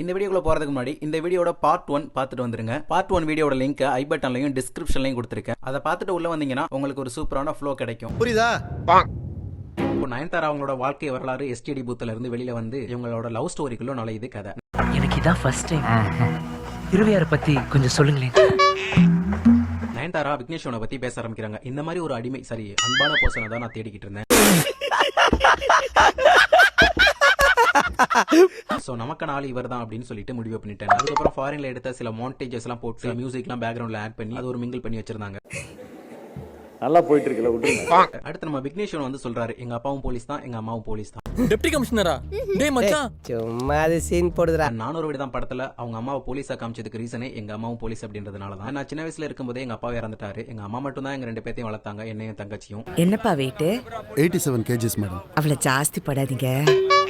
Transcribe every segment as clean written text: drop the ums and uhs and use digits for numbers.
இந்த வீடியோக்குள்ள போறதுக்கு முன்னாடி இந்த வீடியோட பார்ட் 1 பார்த்துட்டு வந்துருங்க. பார்ட் 1 வீடியோட லிங்க் ஐ பட்டன்லயும் டிஸ்கிரிப்ஷன்லயும் கொடுத்துருக்கேன். அதை பார்த்துட்டு உள்ள வந்தீங்கன்னா உங்களுக்கு ஒரு சூப்பரான ஃப்ளோ கிடைக்கும். புரியுதா? இப்போ நயன்தாரா அவங்களோட வாழ்க்கை வரலாறு எஸ்டிடி பூத்துல இருந்து வெளியில வந்து இவங்களோட லவ் ஸ்டோரிக்குள்ள நுழையுது கதை. எனக்கு இதான் ஃபர்ஸ்ட் டைம். திருவையாரை பத்தி கொஞ்சம் சொல்லுங்களேன். நயன்தாரா விக்னேஷ்வனை பத்தி பேச ஆரம்பிக்கிறாங்க. இந்த மாதிரி ஒரு அடிமை சரி அன்பான பர்சனை தான் நான் தேடிக்கிட்டு இருந்தேன். சோ நமக்கு நாள் இவர் தான் அப்படின்னு சொல்லிட்டு முடிவு பண்ணிட்டேன். அதுக்கப்புறம் ஃபாரின்ல எடுத்த சில மான்டேஜஸ் எல்லாம் போட்டு மியூசிக் எல்லாம் பேக்ரவுண்ட்ல ஆட் பண்ணி அது ஒரு மிங்கிள் பண்ணி வச்சிருந்தாங்க. நல்லா போயிட்டு இருக்குல்ல விட்டுருங்க. அடுத்து நம்ம விக்னேஷ்வன் வந்து சொல்றாரு எங்க அப்பாவும் போலீஸ் தான் எங்க அம்மாவும் போலீஸ் தான். டெப்டி கமிஷனரா? டேய் மச்சான் சும்மா அது சீன் போடுதுடா. 400 வீடு தான் படத்துல அவங்க அம்மாவை போலீஸா காமிச்சதுக்கு ரீசனே எங்க அம்மாவும் போலீஸ் அப்படின்றதுனால தான். நான் சின்ன வயசுல இருக்கும்போதே எங்க அப்பா இறந்துட்டாரு. எங்க அம்மா மட்டும் தான் எங்க 2 பேத்தையும் வளர்த்தாங்க, என்னையும் தங்கச்சியும். என்னப்பா வெயிட்? 87 kgs madam. அவளை ஜாஸ்தி படாதீங்க,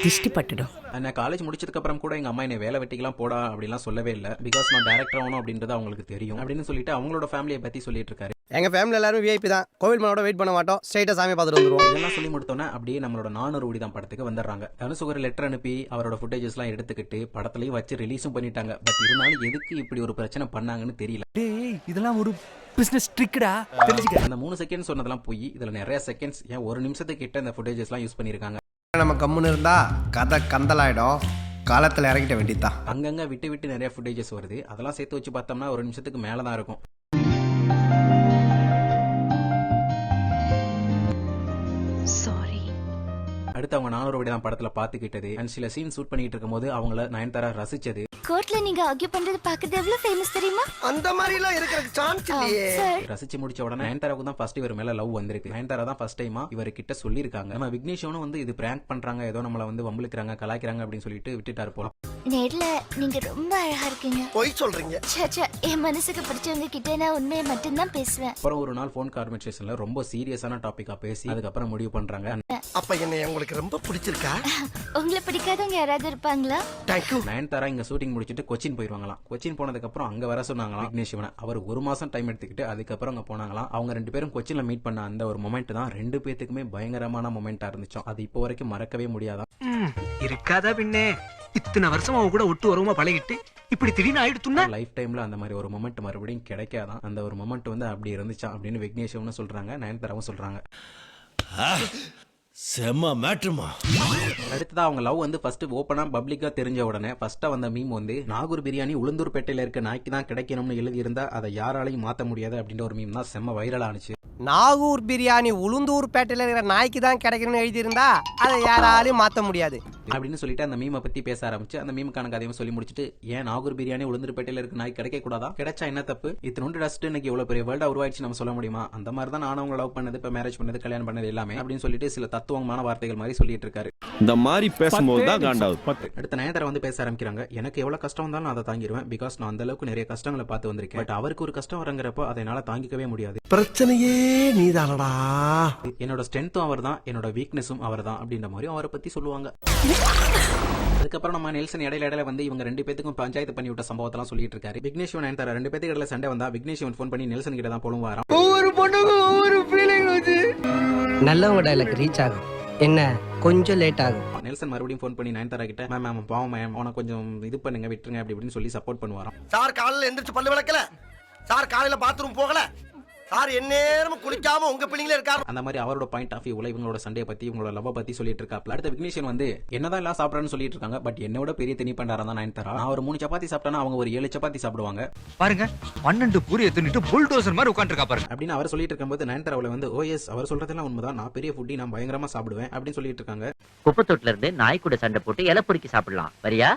திஷ்டி பட்டுடும். நான் காலேஜ் முடிச்சதுக்கு அப்புறம் கூட எங்க அம்மா என்னை வேலை வெட்டிக்கலாம் போடா அப்படிலாம் சொல்லவே இல்லை. பிகாஸ் நான் டைரக்டர் ஆகணும் அப்படின்றது அவங்களுக்கு தெரியும் அப்படின்னு சொல்லிட்டு அவங்களோட ஃபேமிலியை பத்தி சொல்லிட்டு இருக்காரு. எங்க ஃபேமிலி எல்லாரும் விஐபி தான். கோவில் மனோட வெயிட் பண்ண மாட்டோம், ஸ்ட்ரைட்டா சாமி பார்த்துட்டு வந்துருவோம். இதெல்லாம் சொல்லி முடித்தோன்னே அப்படியே நம்மளோட 400 வீடு தான் படத்துக்கு வந்துடுறாங்க. தனுஷுக்கு ஒரு லெட்டர் அனுப்பி அவரோட ஃபுட்டேஜஸ் எல்லாம் எடுத்துக்கிட்டு படத்துலயும் வச்சு ரிலீஸும் பண்ணிட்டாங்க. பட் இருந்தாலும் எதுக்கு இப்படி ஒரு பிரச்சனை பண்ணாங்கன்னு தெரியல. டேய் இதெல்லாம் ஒரு பிசினஸ் ட்ரிக்டா தெரிஞ்சுக்க. அந்த 3 செகண்ட் சொன்னதெல்லாம் போய் இதுல நிறைய செகண்ட்ஸ் ஏன் 1 நிமிஷத்துக்கு கிட்ட இந்த ஃபுட்டேஜஸ் எல்லாம் யூஸ் பண்ணிருக்காங்க. நம்ம கம்முன்னு இருந்தா கதை கந்தலாயிடும், காலத்துல இறங்கிட்ட வேண்டியதான். அங்கங்க விட்டு விட்டு நிறைய ஃபுட்டேஜஸ் வருது. அதெல்லாம் சேர்த்து வச்சு பார்த்தோம்னா 1 நிமிஷத்துக்கு மேலதான் இருக்கும். அடுத்து அவங்க 400 வீடு தான் படத்துல பாத்துக்கிட்டது அண்ட் சில சீன் ஷூட் பண்ணிட்டு இருக்கும்போது அவங்கள நயன்தாரா ரசிச்சது. கோர்ட்ல நீங்க ஆர்கியூ பண்றது பார்க்கிறது எவ்வளவு ஃபேமஸ் தெரியுமா? அந்த மாதிரி எல்லாம் இருக்கிறதுக்கு சான்ஸ் இல்லையே. ரசிச்சு முடிச்ச உடனே நயன்தாராவுக்கு தான் ஃபர்ஸ்ட் இவர் மேல லவ் வந்திருக்கு. நயன்தாரா தான் ஃபர்ஸ்ட் டைமா இவர் கிட்ட சொல்லிருக்காங்க. நம்ம விக்னேஷ்வனும் வந்து இது பிராங்க் பண்றாங்க, ஏதோ நம்மள வந்து வம்பிழுக்கிறாங்க கலாய்க்கிறாங்க அப்படின்னு சொல்லிட்டு விட்டுட்டாரு போல. நேர்ல நீங்க ரொம்ப அழகா இருக்கீங்க. போய் சொல்றீங்க. சச்சா என் மனசுக்கு பிடிச்சவங்க கிட்ட நான் உண்மையை மட்டும்தான் பேசுவேன். அப்புறம் ஒரு நாள் போன் கான்வர்சேஷன்ல ரொம்ப சீரியஸான டாபிக்கா பேசி அதுக்கப்புறம் முடிவு பண்றாங்க. அப்ப என்ன உங்களுக்கு ரொம்ப பிடிச்சிருக்கா? உங்களை பிடிக்காதவங்க யாராவது இருப்பாங்களா? தேங்க்யூ. நயன்தாரா இங்க ஷூட்டிங் முடிச்சிட்டு கொச்சின் போயிருவாங்களாம். கொச்சின் போனதுக்கு அப்புறம் அங்க வர சொன்னாங்களாம் விக்னேஷ்வனை. அவர் 1 மாசம் டைம் எடுத்துக்கிட்டு அதுக்கப்புறம் அங்க போனாங்களாம். அவங்க 2 பேரும் கொச்சின்ல மீட் பண்ண அந்த ஒரு மொமெண்ட் தான் 2 பேத்துக்குமே பயங்கரமான மொமெண்டா இருந்துச்சோம். அது இப்போ வரைக்கும் மறக்கவே முடியாதான். இருக்காதா பின்னே? இத்தனை வருஷம் அவ கூட ஒட்டு வரவுமா பழகிட்டு இப்படி திடீர்னு ஆயிடுத்துன்னா லைஃப் டைம்ல அந்த மாதிரி ஒரு மொமெண்ட் மறுபடியும் கிடைக்காதான். அந்த ஒரு மொமெண்ட் வந்து அப்படி இருந்துச்சா அப்படின்னு விக்னேஷ்வனும் சொல்றாங்க, நயன்தாராவும் சொல்றாங்க. செம்ம மேட்ருமா. அடுத்ததா அவங்க லவ் வந்து ஃபர்ஸ்ட் ஓப்பனா பப்ளிக்கா தெரிஞ்ச உடனே ஃபர்ஸ்ட் வந்த மீம் வந்து நாகூர் பிரியாணி உளுந்தூர்பேட்டையில இருக்க நாய்க்கு தான் கிடைக்கணும்னு எழுதி இருந்தா அதை யாராலையும் மாத்த முடியாது அப்படின்ற ஒரு மீம் தான் செம்ம வைரல் ஆனிச்சு. நாகூர் பிரியாணி உளுந்தூர் பேட்டையில இருக்கிற நாய்க்கு தான் கிடைக்கணும்னு எழுதியிருந்தா அதை யாராலையும் மாத்த முடியாது அப்படின்னு சொல்லிட்டு அந்த மீமை பத்தி பேச ஆரம்பிச்சு அந்த மீமுக்கான கதையும் சொல்லி முடிச்சுட்டு ஏன் நாகூர் பிரியாணி உளுந்தூர்பேட்டையில இருக்க நாய் கிடைக்க கூடாதா? கிடைச்சா என்ன தப்பு? இத்தனோண்டு டஸ்ட் இன்னைக்கு இவ்வளவு பெரிய வேர்ல்டா உருவாயிடுச்சு நம்ம சொல்ல முடியுமா? அந்த மாதிரி தான் நானும் அவங்க லவ் பண்ணது, இப்ப மேரேஜ் பண்ணது, கல்யாணம் பண்ணது எல்லாமே அப்படின்னு சொல்லிட்டு சில தத்துவமான வார்த்தைகள் மாதிரி சொல்லிட்டு இருக்காரு. இந்த மாதிரி பேசும்போது தான் காண்டாவது. அடுத்த நயன்தாரா வந்து பேச ஆரம்பிக்கிறாங்க. எனக்கு எவ்வளவு கஷ்டம் வந்தாலும் நான் அதை தாங்கிடுவேன். பிகாஸ் நான் அந்த அளவுக்கு நிறைய கஷ்டங்களை பார்த்து வந்திருக்கேன். பட் அவருக்கு ஒரு கஷ்டம் வரங்கிறப்போ அதை என்னால தாங்கிக்கவே முடியாது. பிரச்சனையே நீதானடா. என்னோட ஸ்ட்ரென்த்தும் அவர் தான், என்னோட வீக்னஸும் அவர் தான் அப்படின்ற மாதிரி அவரை பத்தி சொல்லுவாங்க. அதுக்கப்புறம் நம்ம நெல்சன் இடையில வந்து இவங்க 2 பேத்துக்கும் பஞ்சாயத்து பண்ணி விட்ட சம்பவத்தெல்லாம் சொல்லிட்டு இருக்காரு. விக்னேஷ்வன் நயன்தாரா 2 பேத்துக்கு இடையில சண்டை வந்தா விக்னேஷ்வன் போன் பண்ணி நெல்சன் கிட்ட தான் போலும் வரான். ஒவ்வொரு பொண்ணுக்கும் ஒவ்வொரு ஃபீலிங் வந்து நல்லவங்க டைலாக் ரீச் ஆகும், என்ன கொஞ்சம் லேட் ஆகும். நெல்சன் மறுபடியும் போன் பண்ணி நயன்தாரா கிட்ட மேம் பாவம் மேம் அவனை கொஞ்சம் இது பண்ணுங்க விட்டுருங்க அப்படி இப்படின்னு சொல்லி சப்போர்ட் பண்ணுவாராம். சார் காலையில எந்திரிச்சு பல்லு விளக்கல, சார் காலையில பாத்ரூம் போகல, சார் எந்நேரமும் குளிக்காம உங்க பிள்ளைங்களே இருக்காரு. அந்த மாதிரி அவரோட பாயிண்ட் ஆஃப் வியூல இவங்களோட சண்டையை பத்தி இவங்களோட லவ் பத்தி சொல்லிட்டு இருக்காப்ல. அடுத்த விக்னேஷன் வந்து என்னதான் எல்லாம் சாப்பிடறான்னு சொல்லிட்டு இருக்காங்க. பட் என்னோட பெரிய திணி பண்டாரா தான் நயன்தாரா. நான் ஒரு 3 சப்பாத்தி சாப்பிட்டேன்னா அவங்க ஒரு 7 சப்பாத்தி சாப்பிடுவாங்க. பாருங்க 12 பூரி எடுத்துட்டு புல்டோசர் மாதிரி உட்கார்ந்திருக்கா பாருங்க அப்படின்னு அவர் சொல்லிட்டு இருக்கும்போது நயன்தாராவுல வந்து ஓ எஸ் அவர் சொல்றதெல்லாம் உண்மைதான், நான் பெரிய ஃபுட்டி, நான் பயங்கரமா சாப்பிடுவேன் அப்படின்னு சொல்லிட்டு இருக்காங்க. குப்பத்தொட்டில இருந்து நாய் கூட சண்டை போட்டு இலை பொறுக்கி சாப்பிடலாம், வரியா?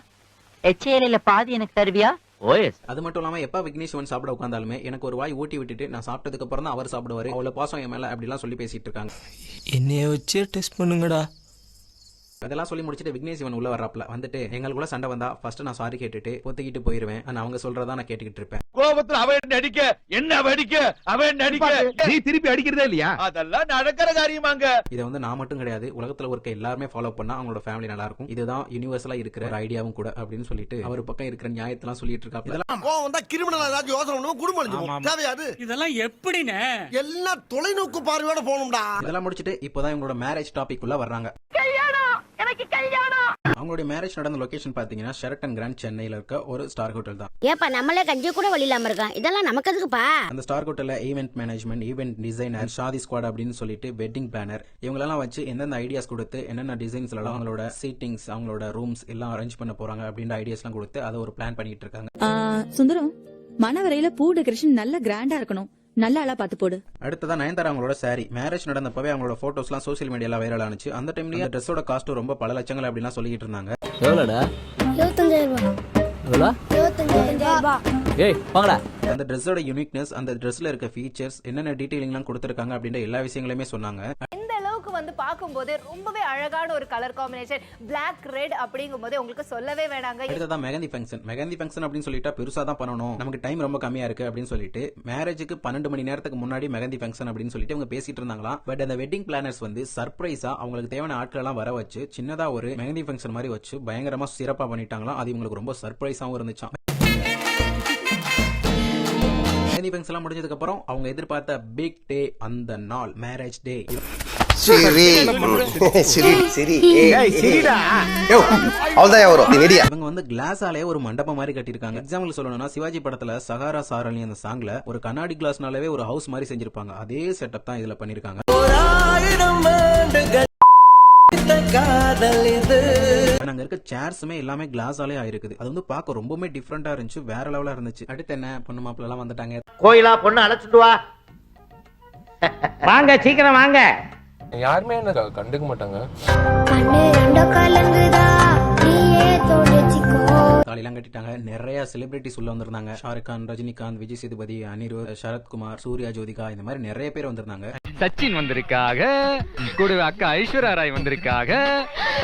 எச்சையில பாதி எனக்கு தருவியா? ஓஎஸ். அது மட்டும் இல்லாம எப்ப விக்னேஷ்வன் சாப்பிட உட்கார்ந்தாலுமே எனக்கு ஒரு வாய் ஊட்டி விட்டுட்டு நான் சாப்பிட்டதுக்கு அப்புறம் தான் அவர் சாப்பிடுவாரு. அவ்வளவு பாசம் என் மேல அப்படிலாம் சொல்லி பேசிட்டு இருக்காங்க. என்னைய வச்சு டெஸ்ட் பண்ணுங்கடா. அதெல்லாம் சொல்லி முடிச்சுட்டு விக்னேஷ்வன் உள்ள வர்றாப்ல. வந்துட்டு எங்களுக்குள்ள சண்டை வந்தா ஃபர்ஸ்ட் நான் சாரி கேட்டுட்டு பொத்திக்கிட்டு போயிருவேன். ஆனா அவங்க சொல்றதா நான் கேட்டுக்கிட்டு இருப்பேன். கோபத்துல அவன் அடிக்க என்ன அடிக்க அவன் அடிக்க நீ திருப்பி அடிக்கிறதே இல்லையா? அதெல்லாம் நடக்கிற காரியமாங்க. இதை வந்து நான் மட்டும் கிடையாது, உலகத்துல இருக்க எல்லாருமே ஃபாலோ பண்ணா அவங்களோட ஃபேமிலி நல்லா இருக்கும். இதுதான் யூனிவர்சலா இருக்கிற ஒரு ஐடியாவும் கூட அப்படின்னு சொல்லிட்டு அவர் பக்கம் இருக்கிற நியாயத்தெல்லாம் சொல்லிட்டு இருக்காப்ல. இதெல்லாம் கோவம் வந்தா கிரிமினல் ஏதாவது யோசனை பண்ணுவோம், குடும்பம் அழிஞ்சு போகும். தேவையாது இதெல்லாம் எப்படினே? எல்லாம் தொலைநோக்கு பார்வையோட போகணும்டா. இதெல்லாம் முடிச்சிட்டு இப்போதான் இவங்களோட மேரேஜ் டாபிக் உள்ள வர்றாங்க. அவங்களுடைய மேரேஜ் நடந்த லொகேஷன் பாத்தீங்கன்னா ஷெரட்டன் கிராண்ட் சென்னையில இருக்க ஒரு ஸ்டார் ஹோட்டல் தான். ஏப்பா நம்மளே கஞ்சி கூட வழி இல்லாம இருக்கோம், இதெல்லாம் நமக்கு எதுக்குப்பா? அந்த ஸ்டார் ஹோட்டல்ல event management, event designer, shaadi squad அப்படின்னு சொல்லிட்டு வெட்டிங் பிளானர் இவங்களெல்லாம் வச்சு எந்தெந்த ஐடியாஸ் கொடுத்து என்னென்ன டிசைன்ஸ்ல அவங்களோட சீட்டிங்ஸ், அவங்களோட ரூம்ஸ் எல்லாம் அரேஞ்ச் பண்ண போறாங்க அப்படின்ற ஐடியாஸ் எல்லாம் கொடுத்து அதை ஒரு பிளான் பண்ணிட்டு இருக்காங்க. சுந்தரம், மணவரையில பூ டெக்கரேஷன் நல்ல கிராண்டா இருக்கணும், நல்ல ஆளா பாத்து போடு. அடுத்ததா நயன்தாரா அவங்களோட சாரி மேரேஜ் நடந்தப்பவே அவங்களோட போட்டோஸ் எல்லாம் சோசியல் மீடியால வைரல் ஆனிச்சு. அந்த டைம்லயே அந்த ட்ரெஸ்ஸோட காஸ்ட் ரொம்ப பல லட்சங்கள் அப்படிலாம் சொல்லிட்டு இருந்தாங்க. எவ்வளோடா? 25,000. ஏய் வாங்கடா. அந்த ட்ரெஸ்ஸோட யூனிக்னஸ், அந்த ட்ரெஸ்ல இருக்க ஃபீச்சர்ஸ், என்னென்ன டீடைலிங்லாம் கொடுத்திருக்காங்க அப்படின்ற எல்லா விஷயங்களுமே சொன்னாங்க. இந்த அளவுக்கு வந்து பார்க்கும்போது ரொம்பவே அழகான ஒரு கலர் காம்பினேஷன், பிளாக் ரெட் அப்படிங்கும்போது உங்களுக்கு சொல்லவே வேணாங்க. அடுத்ததான் மெஹந்தி ஃபங்க்ஷன் அப்படின்னு சொல்லிட்டா பெருசா தான் பண்ணணும், நமக்கு டைம் ரொம்ப கம்மியா இருக்கு அப்படின்னு சொல்லிட்டு மேரேஜுக்கு 12 மணி நேரத்துக்கு முன்னாடி மெஹந்தி ஃபங்க்ஷன் அப்படின்னு சொல்லிட்டு அவங்க பேசிட்டு இருந்தாங்களாம். பட் அந்த வெட்டிங் பிளானர்ஸ் வந்து சர்ப்ரைஸா அவங்களுக்கு தேவையான ஆட்கள் எல்லாம் வர வச்சு சின்னதா ஒரு மெஹந்தி ஃபங்க்ஷன் மாதிரி வச்சு பயங்கரமா சிறப்பா பண்ணிட்டாங்களாம். அது இவங்களுக்கு ரொம்ப சர்ப்ரைஸாவும் இருந்துச்சாம். மெஹந்தி ஃபங்க்ஷன் எல்லாம் முடிஞ்சதுக்கு அப்புறம் அவங்க எதிர்பார்த்த பிக் டே, அந்த நாள் மேரேஜ் டே. இவங்க வந்து கிளாஸாலே ஒரு மண்டபம் மாதிரி கட்டிருக்காங்க. எக்ஸாம்பிள் சொல்லணும்னா சிவாஜி படத்துல சகாரா சாரணி அந்த சாங்ல ஒரு கண்ணாடி கிளாஸ்னாலவே ஒரு ஹவுஸ் மாதிரி செஞ்சிருப்பாங்க. அதே செட்டப் தான் இதுல பண்ணிருக்காங்க. அங்க இருக்க சேர்ஸுமே எல்லாமே கிளாஸாலே ஆயிருக்குது. அது வந்து பார்க்க ரொம்பவே டிஃபரெண்டா இருந்துச்சு, வேற லெவலா இருந்துச்சு. அடுத்து என்ன, பொண்ணு மாப்பிள்ள எல்லாம் வந்துட்டாங்க. கோயிலா பொண்ணு அழைச்சிட்டு வா. வாங்க சீக்கிரம் வாங்க. யாருமே என்ன கண்டுக்க மாட்டாங்க. தாலிலாம் கட்டிட்டாங்க. நிறைய செலிபிரிட்டிஸ் உள்ள வந்திருந்தாங்க. ஷாருக் கான், ரஜினிகாந்த், விஜய் சேதுபதி, அனிருத், சரத்குமார், சூர்யா, ஜோதிகா, இந்த மாதிரி நிறைய பேர் வந்திருந்தாங்க. சச்சின் வந்திருக்காக, கூடவே அக்கா ஐஸ்வர்யா ராய் வந்திருக்காக,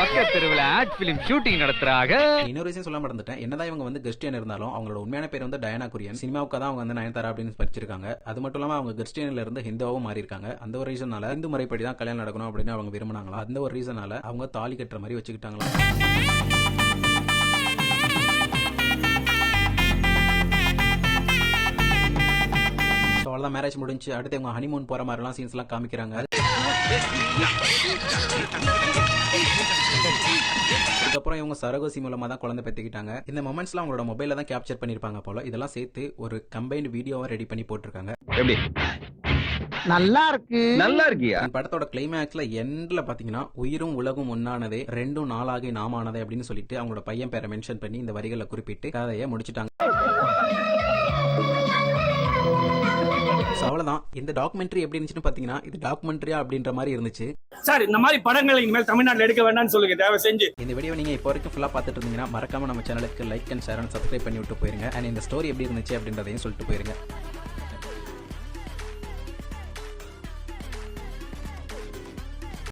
பக்கத்து தெருவில் ஆட் பிலிம் ஷூட்டிங் நடத்துறாங்க. இன்னொரு விஷயம் சொல்ல மறந்துட்டேன். என்னதான் இவங்க வந்து கிறிஸ்டியன் இருந்தாலும் அவங்களோட உண்மையான பேர் வந்து டயானா குரியன். சினிமாவுக்கு தான் அவங்க வந்து நயன்தாரா அப்படின்னு படிச்சிருக்காங்க. அது மட்டும் இல்லாம அவங்க கிறிஸ்டியன்ல இருந்து ஹிந்துவாவும் மாறி இருக்காங்க. அந்த ஒரு ரீசனால இந்து முறைப்படி தான் கல்யாணம் நடக்கணும் அப்படின்னு அவங்க விரும்பினாங்களா. அந்த ஒரு ரீசனால அவங்க தாலி கட்டுற மாதிரி வச்சுக்கிட்டாங்களா. அவ்வளவுதான், மேரேஜ் முடிஞ்சு. அடுத்து அவங்க ஹனிமூன் போற மாதிரி எல்லாம் சீன்ஸ் எல்லாம் காமிக்கிறாங்க. அதுக்கப்புறம் இவங்க சரகோசி மூலமா தான் குழந்தை பெற்றுக்கிட்டாங்க. இந்த மொமெண்ட்ஸ்லாம் அவங்களோட மொபைல்ல தான் கேப்சர் பண்ணிருப்பாங்க போல. இதெல்லாம் சேர்த்து ஒரு கம்பைன்ட் வீடியோவா ரெடி பண்ணி போட்டிருக்காங்க. எப்படி? நல்லா இருக்கு. நல்லா இருக்கியா? படத்தோட கிளைமேக்ஸ்ல எண்ட்ல பாத்தீங்கன்னா உயிரும் உலகும் ஒன்னானதே, ரெண்டும் நாளாகி நாமானதே அப்படின்னு சொல்லிட்டு அவங்களோட பையன் பேரை மென்ஷன் பண்ணி இந்த வரிகளை குறிப்பிட்டு கதையை முடிச்சிட்டாங்க. அவ்வளவுதான். இந்த டாக்குமெண்ட்ரி எப்படி இருந்துச்சுன்னு பாத்தீங்கன்னா இது டாக்குமெண்ட்ரியா அப்படின்ற மாதிரி இருந்துச்சு. சார், இந்த மாதிரி படங்களை இனிமேல் தமிழ்நாட்டில் எடுக்க வேண்டாம்னு சொல்லுங்க, தயவு செஞ்சு. இந்த வீடியோ நீங்க இப்போ வரைக்கும் ஃபுல்லா பார்த்துட்டு இருந்தீங்கன்னா மறக்காம நம்ம சேனலுக்கு like and share and subscribe பண்ணி விட்டு போயிருங்க. அண்ட் இந்த ஸ்டோரி எப்படி இருந்துச்சு அப்படின்றதையும் சொல்லிட்டு போயிருங்க.